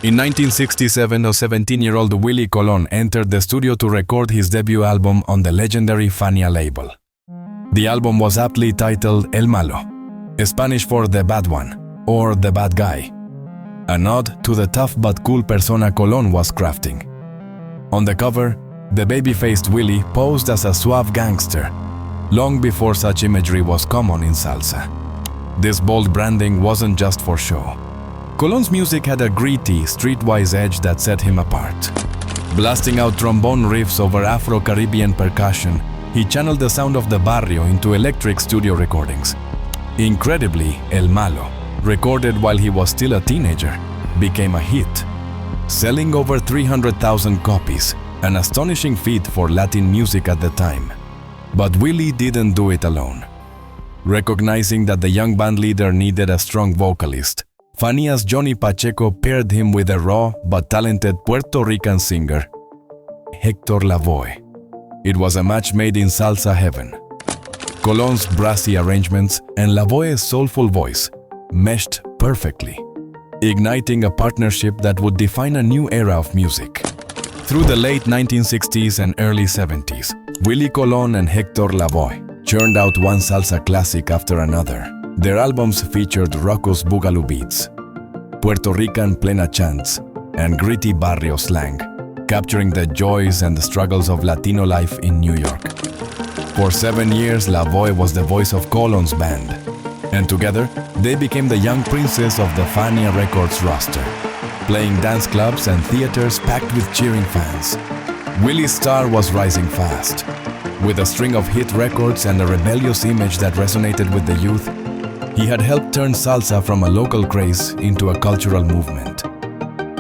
In 1967, a 17-year-old Willie Colón entered the studio to record his debut album on the legendary Fania label. The album was aptly titled El Malo, Spanish for the bad one, or the bad guy, a nod to the tough but cool persona Colón was crafting. On the cover, the baby-faced Willie posed as a suave gangster, long before such imagery was common in salsa. This bold branding wasn't just for show. Colón's music had a gritty, streetwise edge that set him apart. Blasting out trombone riffs over Afro-Caribbean percussion, he channeled the sound of the barrio into electric studio recordings. Incredibly, El Malo, recorded while he was still a teenager, became a hit, selling over 300,000 copies, an astonishing feat for Latin music at the time. But Willie didn't do it alone. Recognizing that the young band leader needed a strong vocalist, Fania's Johnny Pacheco paired him with a raw but talented Puerto Rican singer, Héctor Lavoe. It was a match made in salsa heaven. Colón's brassy arrangements and Lavoe's soulful voice meshed perfectly, igniting a partnership that would define a new era of music. Through the late 1960s and early 70s, Willie Colón and Héctor Lavoe churned out one salsa classic after another. Their albums featured raucous boogaloo beats, Puerto Rican plena chants, and gritty barrio slang, capturing the joys and the struggles of Latino life in New York. For 7 years, Lavoe was the voice of Colón's band, and together, they became the young princes of the Fania Records roster, playing dance clubs and theaters packed with cheering fans. Willie's star was rising fast. With a string of hit records and a rebellious image that resonated with the youth, he had helped turn salsa from a local craze into a cultural movement.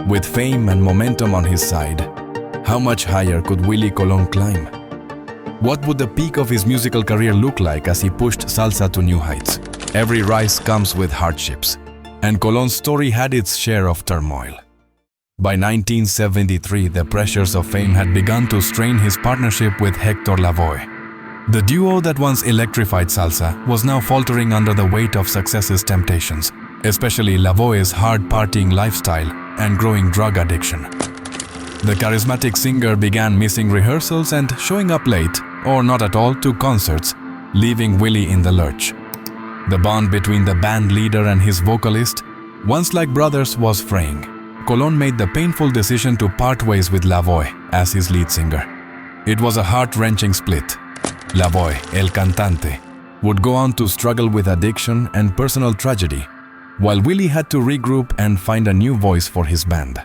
With fame and momentum on his side, how much higher could Willie Colón climb? What would the peak of his musical career look like as he pushed salsa to new heights? Every rise comes with hardships, and Colón's story had its share of turmoil. By 1973, the pressures of fame had begun to strain his partnership with Héctor Lavoe. The duo that once electrified salsa was now faltering under the weight of success's temptations, especially Lavoe's hard-partying lifestyle and growing drug addiction. The charismatic singer began missing rehearsals and showing up late, or not at all, to concerts, leaving Willie in the lurch. The bond between the band leader and his vocalist, once like brothers, was fraying. Colón made the painful decision to part ways with Lavoe as his lead singer. It was a heart-wrenching split. Lavoe, El Cantante, would go on to struggle with addiction and personal tragedy, while Willie had to regroup and find a new voice for his band.